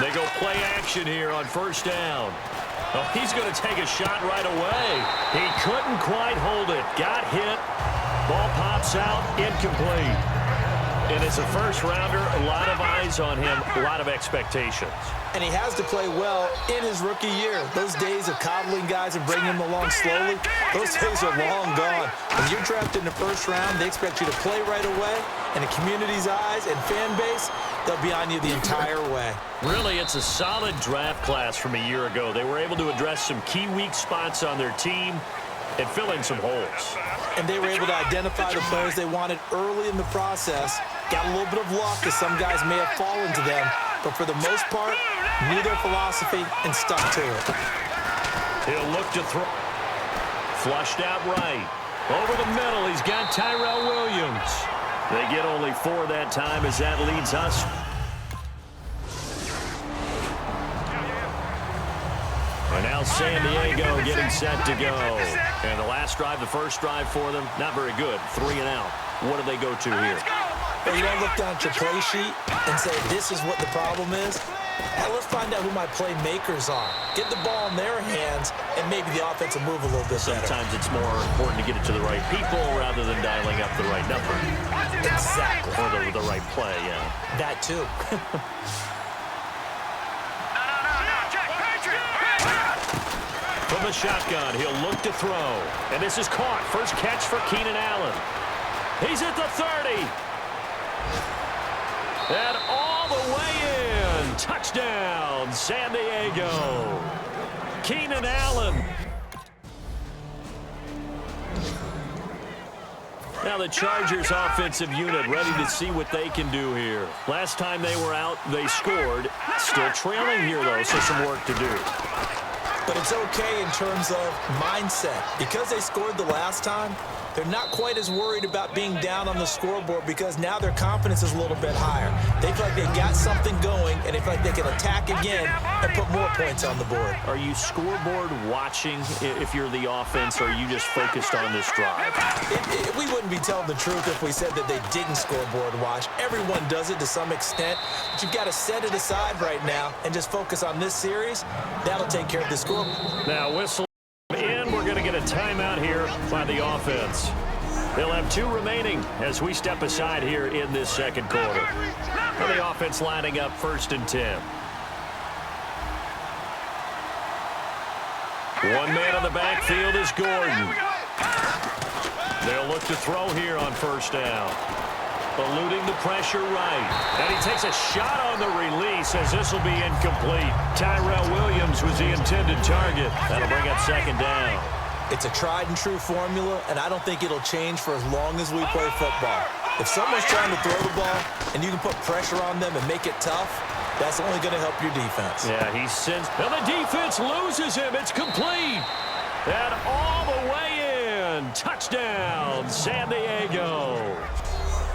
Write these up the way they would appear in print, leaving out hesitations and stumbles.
They go play action here on first down. Oh, he's going to take a shot right away. He couldn't quite hold it. Got hit. Ball pops out. Incomplete. And as a first-rounder, a lot of eyes on him, a lot of expectations. And he has to play well in his rookie year. Those days of coddling guys and bringing them along slowly, those days are long gone. When you're drafted in the first round, they expect you to play right away. And the community's eyes and fan base, they'll be on you the entire way. Really, it's a solid draft class from a year ago. They were able to address some key weak spots on their team and fill in some holes. And they were able to identify the players they wanted early in the process. Got a little bit of luck as some guys may have fallen to them, but for the most part, knew their philosophy and stuck to it. He'll look to throw. Flushed out right. Over the middle, he's got Tyrell Williams. They get only 4 that time as that leads us. And now San Diego getting set to go. And the last drive, the first drive for them, not very good. 3 and out. What do they go to here? Well, you don't look down at your play sheet and say, this is what the problem is. Now let's find out who my playmakers are. Get the ball in their hands, and maybe the offense will move a little bit better. Sometimes it's more important to get it to the right people rather than dialing up the right number. Exactly. Or the right play, yeah. That too. From the shotgun, he'll look to throw. And this is caught. First catch for Keenan Allen. He's at the 30. And all the way in. Touchdown, San Diego. Keenan Allen. Now the Chargers offensive unit ready to see what they can do here. Last time they were out, they scored. Still trailing here, though, so some work to do. But it's okay in terms of mindset. Because they scored the last time, they're not quite as worried about being down on the scoreboard because now their confidence is a little bit higher. They feel like they got something going, and they feel like they can attack again and put more points on the board. Are you scoreboard watching if you're the offense, or are you just focused on this drive? We wouldn't be telling the truth if we said that they didn't scoreboard watch. Everyone does it to some extent, but you've got to set it aside right now and just focus on this series. That'll take care of the score. Now whistle in. We're going to get a timeout here by the offense. They'll have 2 remaining as we step aside here in this second quarter. And the offense lining up 1st and 10. One man on the backfield is Gordon. They'll look to throw here on first down. Eluding the pressure right. And he takes a shot on the release as this will be incomplete. Tyrell Williams was the intended target. That'll bring up 2nd down. It's a tried-and-true formula, and I don't think it'll change for as long as we play football. If someone's trying to throw the ball and you can put pressure on them and make it tough, that's only going to help your defense. Yeah, he sends. And the defense loses him. It's complete. And all the way in. Touchdown, San Diego.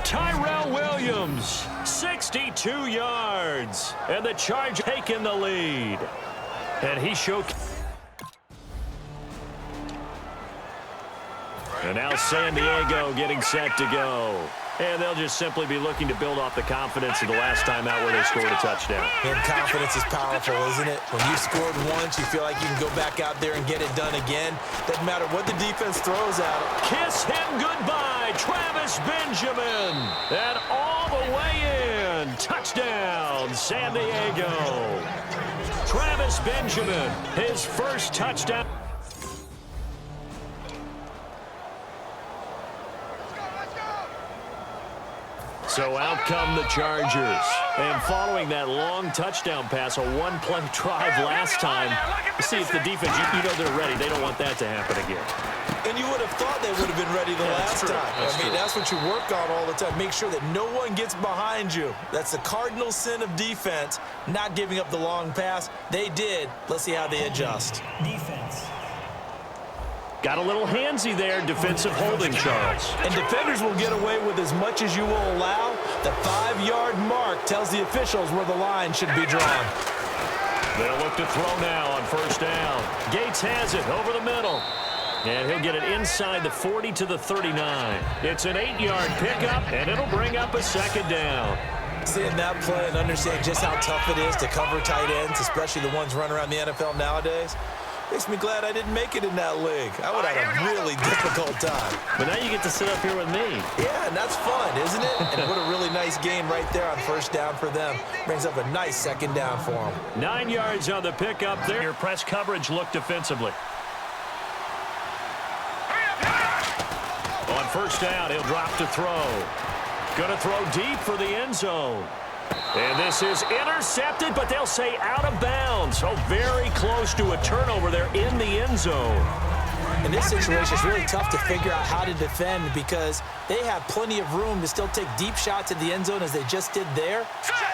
Tyrell Williams, 62 yards. And the Chargers taking the lead. And he showed. And now San Diego getting set to go. And they'll just simply be looking to build off the confidence of the last time out where they scored a touchdown. And confidence is powerful, isn't it? When you scored once, you feel like you can go back out there and get it done again. Doesn't matter what the defense throws at it. Kiss him goodbye, Travis Benjamin. And all the way in. Touchdown, San Diego. Travis Benjamin, his first touchdown. So out come the Chargers. And following that long touchdown pass, a one-play drive last time, see if the defense, you know they're ready. They don't want that to happen again. And you would have thought they would have been ready the last time. That's what you work on all the time. Make sure that no one gets behind you. That's the cardinal sin of defense, not giving up the long pass. They did. Let's see how they adjust. Defense. Got a little handsy there, defensive holding, Charles. And defenders will get away with as much as you will allow. The 5-yard mark tells the officials where the line should be drawn. They'll look to throw now on first down. Gates has it over the middle. And he'll get it inside the 40 to the 39. It's an 8-yard pickup, and it'll bring up a 2nd down. Seeing that play and understanding just how tough it is to cover tight ends, especially the ones running around the NFL nowadays, makes me glad I didn't make it in that league. I would have had a really difficult time. But now you get to sit up here with me. Yeah, and that's fun, isn't it? And what a really nice game right there on first down for them. Brings up a nice second down for them. 9 yards on the pickup there. Your press coverage looked defensively. On first down, he'll drop to throw. Going to throw deep for the end zone. And this is intercepted, but they'll say out of bounds. So very close to a turnover there in the end zone. In this situation, it's really tough to figure out how to defend because they have plenty of room to still take deep shots at the end zone as they just did there.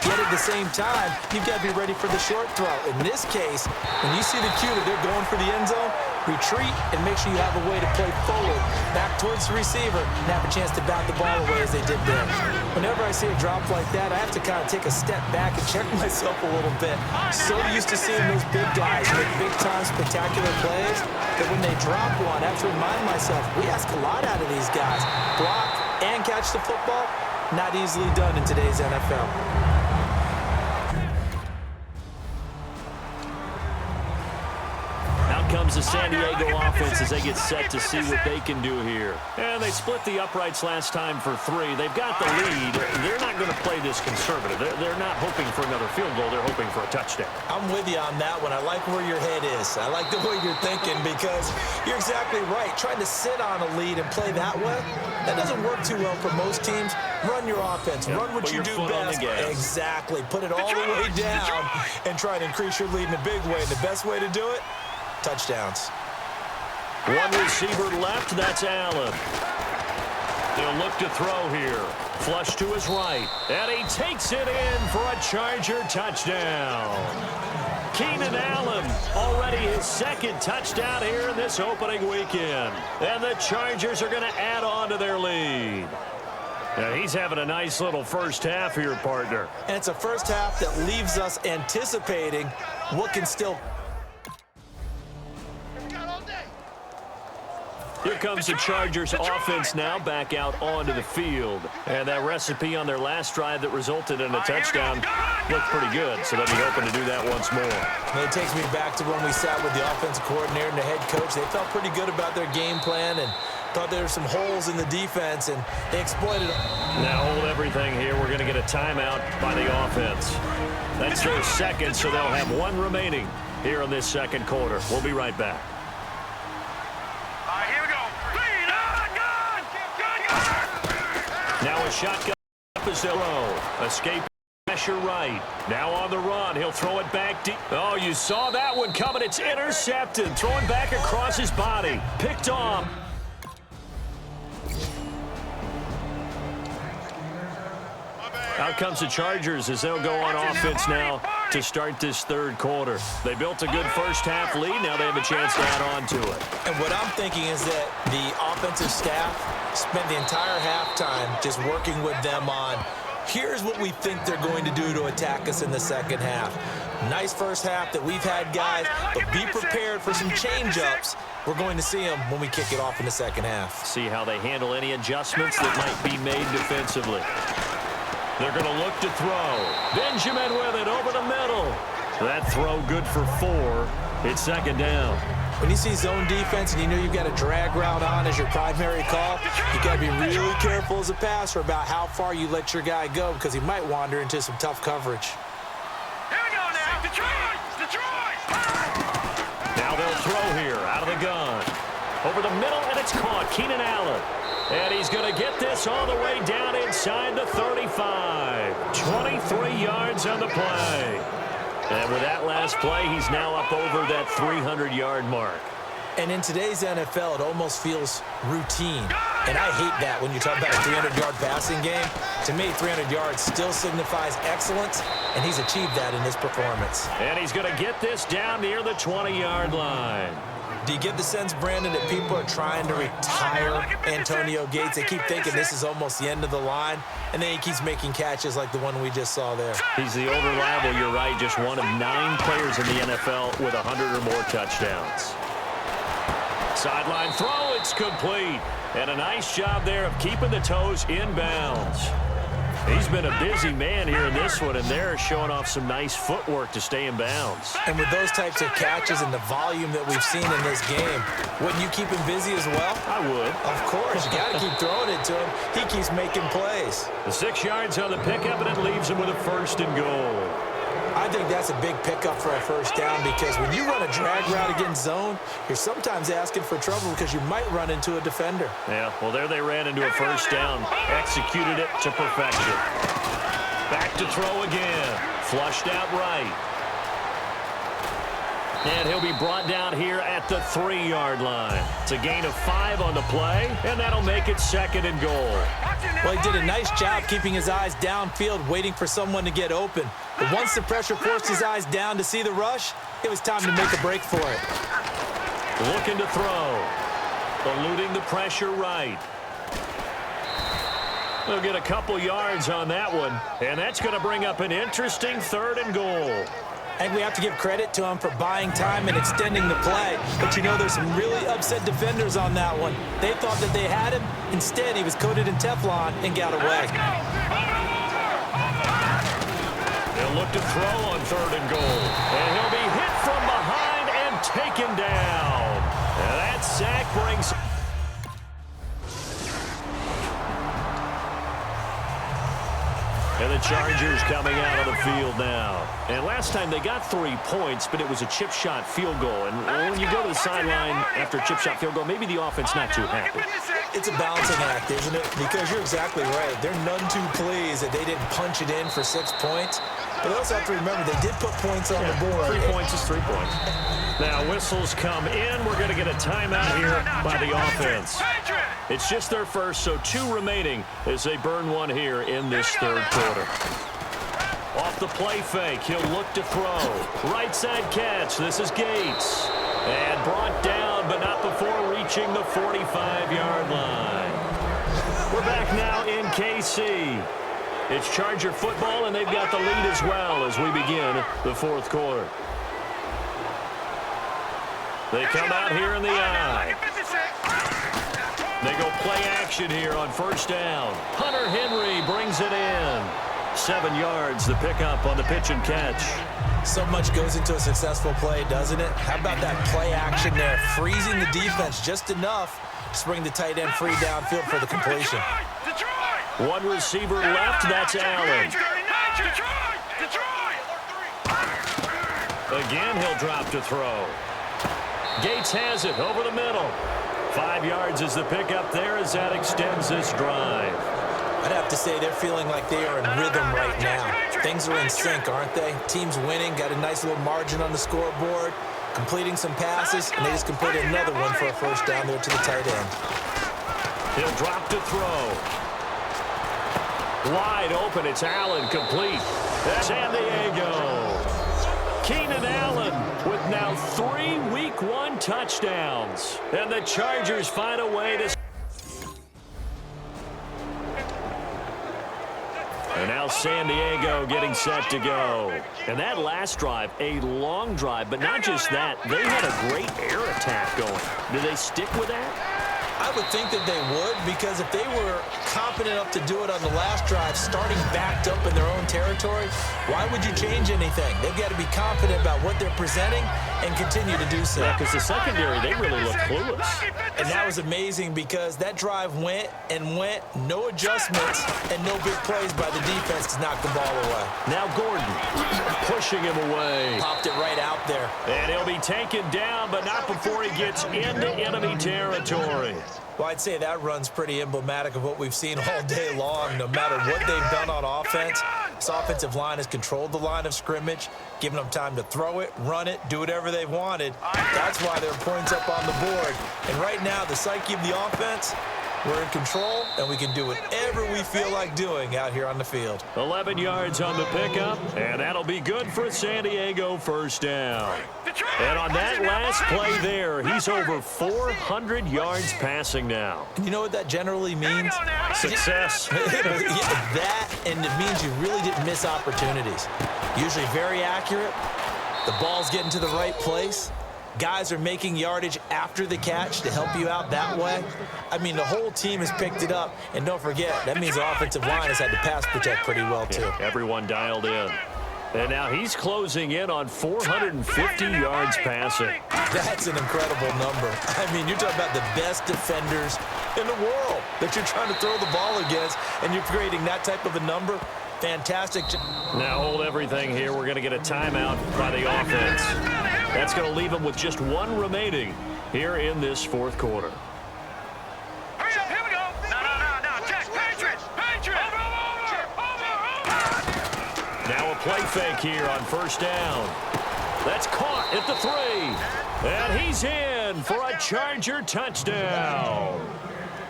Yet at the same time, you've got to be ready for the short throw. In this case, when you see the cue that they're going for the end zone, retreat and make sure you have a way to play forward, back towards the receiver, and have a chance to bat the ball away as they did there. Whenever I see a drop like that, I have to kind of take a step back and check myself a little bit. So used to seeing those big guys make big-time spectacular plays that when they drop one, I have to remind myself, we ask a lot out of these guys. Block and catch the football, not easily done in today's NFL. Comes the San Diego offense as they get set to see what they can do here. And they split the uprights last time for 3. They've got the lead. They're not going to play this conservative. They're not hoping for another field goal. They're hoping for a touchdown. I'm with you on that one. I like where your head is. I like the way you're thinking because you're exactly right. Trying to sit on a lead and play that way, that doesn't work too well for most teams. Run your offense. Yep. Run what you do best. Exactly. Put it all the way down and try to increase your lead in a big way. And the best way to do it, touchdowns. One receiver left, that's Allen. They'll look to throw here. Flush to his right. And he takes it in for a Charger touchdown. Keenan Allen, already his second touchdown here in this opening weekend. And the Chargers are going to add on to their lead. Now he's having a nice little first half here, partner. And it's a first half that leaves us anticipating what can still... Here comes the Chargers offense now back out onto the field. And that recipe on their last drive that resulted in a touchdown looked pretty good, so they'll be hoping to do that once more. And it takes me back to when we sat with the offensive coordinator and the head coach. They felt pretty good about their game plan and thought there were some holes in the defense, and they exploited them. Now hold everything here. We're going to get a timeout by the offense. That's their second, so they'll have 1 remaining here in this second quarter. We'll be right back. Now a shotgun up as they'll throw. Escape pressure right. Now on the run. He'll throw it back deep. Oh, you saw that one coming. It's intercepted. Throwing back across his body. Picked off. Out comes the Chargers as they'll go on offense now to start this third quarter. They built a good first half lead. Now they have a chance to add on to it. And what I'm thinking is that the offensive staff spent the entire halftime just working with them on, here's what we think they're going to do to attack us in the second half. Nice first half that we've had, guys, but be prepared for some change-ups. We're going to see them when we kick it off in the second half. See how they handle any adjustments that might be made defensively. They're going to look to throw. Benjamin with it over the middle. That throw good for 4. It's second down. When you see zone defense and you know you've got a drag route on as your primary call, you've got to be really careful as a passer about how far you let your guy go because he might wander into some tough coverage. Here we go now. Detroit! Detroit! Now they'll throw here out of the gun. Over the middle, and it's caught. Keenan Allen. And he's going to get this all the way down inside the 35. 23 yards on the play. And with that last play, he's now up over that 300-yard mark. And in today's NFL, it almost feels routine. And I hate that when you talk about a 300-yard passing game. To me, 300 yards still signifies excellence, and he's achieved that in his performance. And he's going to get this down near the 20-yard line. Do you get the sense, Brandon, that people are trying to retire Antonio Gates? They keep thinking this is almost the end of the line, and then he keeps making catches like the one we just saw there. He's the old reliable, you're right, just one of 9 players in the NFL with 100 or more touchdowns. Sideline throw, it's complete. And a nice job there of keeping the toes in bounds. He's been a busy man here in this one, and they're showing off some nice footwork to stay in bounds. And with those types of catches and the volume that we've seen in this game, wouldn't you keep him busy as well? I would. Of course. You got to keep throwing it to him. He keeps making plays. The 6 yards on the pickup, and it leaves him with a 1st and goal. I think that's a big pickup for a 1st down because when you run a drag route against zone, you're sometimes asking for trouble because you might run into a defender. Yeah, well, there they ran into a 1st down. Executed it to perfection. Back to throw again. Flushed out right. And he'll be brought down here at the 3-yard line. It's a gain of 5 on the play, and that'll make it 2nd and goal. Well, he did a nice job keeping his eyes downfield, waiting for someone to get open. But once the pressure forced his eyes down to see the rush, it was time to make a break for it. Looking to throw. Eluding the pressure right. They'll get a couple yards on that one, and that's going to bring up an interesting 3rd and goal. I think we have to give credit to him for buying time and extending the play. But, you know, there's some really upset defenders on that one. They thought that they had him. Instead, he was coated in Teflon and got away. They'll look to throw on 3rd and goal. And he'll be hit from behind and taken down. And that sack brings... And the Chargers coming out on the field now. And last time they got 3 points, but it was a chip shot field goal. And when you go to the sideline after a chip shot field goal, maybe the offense not too happy. It's a balancing act, isn't it? Because you're exactly right. They're none too pleased that they didn't punch it in for 6 points. But they also have to remember they did put points on the board. 3 points is 3 points. Now whistles come in. We're going to get a timeout here by the offense. It's just their first, so 2 remaining as they burn one here in this 3rd quarter. Off the play fake, he'll look to throw. Right side catch, this is Gates. And brought down, but not before reaching the 45-yard line. We're back now in KC. It's Charger football, and they've got the lead as well as we begin the 4th quarter. They come out here in the I. They go play action here on 1st down. Hunter Henry brings it in. 7 yards, the pickup on the pitch and catch. So much goes into a successful play, doesn't it? How about that play action there? Freezing the defense just enough to bring the tight end free downfield for the completion. 1 receiver left, that's Allen. Again, he'll drop to throw. Gates has it over the middle. 5 yards is the pickup there as that extends this drive. I'd have to say they're feeling like they are in rhythm right now. Things are in sync, aren't they? Team's winning, got a nice little margin on the scoreboard, completing some passes, and they just completed another one for a 1st down there to the tight end. He'll drop to throw. Wide open, it's Allen, complete. That's San Diego. Keenan Allen with now 3 Week 1 touchdowns. And the Chargers find a way to... And now San Diego getting set to go. And that last drive, a long drive, but not just that. They had a great air attack going. Do they stick with that? I would think that they would, because if they were confident enough to do it on the last drive, starting backed up in their own territory, why would you change anything? They've got to be confident about what they're presenting and continue to do so. Yeah, because the secondary, they really look clueless. And that was amazing because that drive went and went, no adjustments, and no big plays by the defense to knock the ball away. Now Gordon pushing him away. Popped it right out there. And he'll be taken down, but not before he gets into enemy territory. Well, I'd say that run's pretty emblematic of what we've seen all day long. No matter what they've done on offense, this offensive line has controlled the line of scrimmage, given them time to throw it, run it, do whatever they've wanted. That's why there are points up on the board. And right now, the psyche of the offense, we're in control, and we can do whatever we feel like doing out here on the field. 11 yards on the pickup, and that'll be good for a San Diego 1st down. And on that last play there, he's over 400 yards passing now. And you know what that generally means? Success. That, and it means you really didn't miss opportunities. Usually very accurate. The ball's getting to the right place. Guys are making yardage after the catch to help you out that way. I mean, the whole team has picked it up. And don't forget, that means the offensive line has had to pass protect pretty well, too. Yeah, everyone dialed in. And now he's closing in on 450 yards passing. That's an incredible number. I mean, you're talking about the best defenders in the world that you're trying to throw the ball against, and you're creating that type of a number. Fantastic. Now hold everything here. We're going to get a timeout by the offense. That's going to leave them with just one remaining here in this fourth quarter. Hurry up, here we go. No. Check. Patriots. Over. Now a play fake here on first down. That's caught at the 3. And he's in for a Charger touchdown.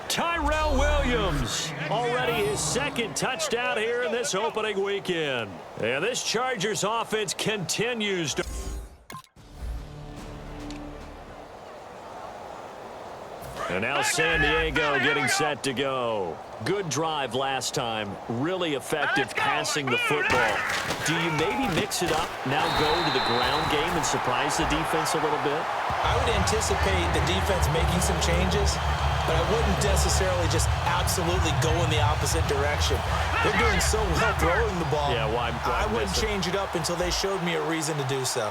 Tyrell Williams, already his second touchdown here in this opening weekend. And this Chargers offense continues to... And now San Diego getting set to go. Good drive last time. Really effective passing the football. Do you maybe mix it up, now go to the ground game and surprise the defense a little bit? I would anticipate the defense making some changes, but I wouldn't necessarily just absolutely go in the opposite direction. They're doing so well throwing the ball. Yeah, well, I wouldn't change it up until they showed me a reason to do so.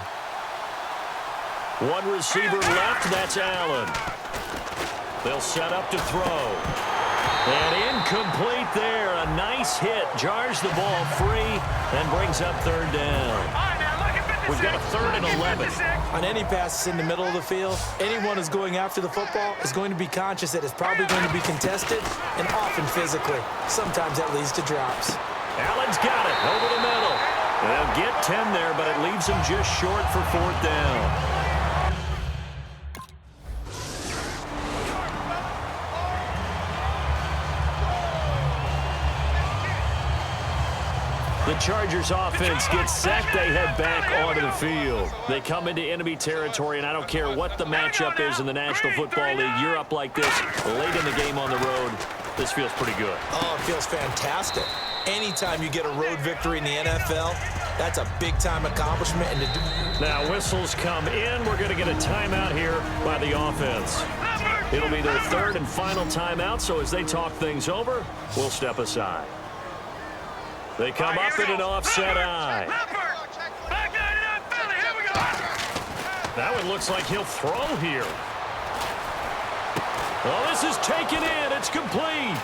One receiver left, that's Allen. They'll set up to throw. And incomplete there. A nice hit. Jars the ball free and brings up third down. We've got a 3rd and 11. On any passes in the middle of the field, anyone who's going after the football is going to be conscious that it's probably going to be contested and often physically. Sometimes that leads to drops. Allen's got it over the middle. They'll get 10 there, but it leaves him just short for 4th down. The Chargers offense gets set. They head back onto the field. They come into enemy territory, and I don't care what the matchup is in the National Football League. You're up like this late in the game on the road. This feels pretty good. Oh, it feels fantastic. Anytime you get a road victory in the NFL, that's a big-time accomplishment. And now whistles come in. We're going to get a timeout here by the offense. It'll be their 3rd and final timeout, so as they talk things over, we'll step aside. They come up in an offset eye. That one looks like he'll throw here. Oh, this is taken in. It's complete.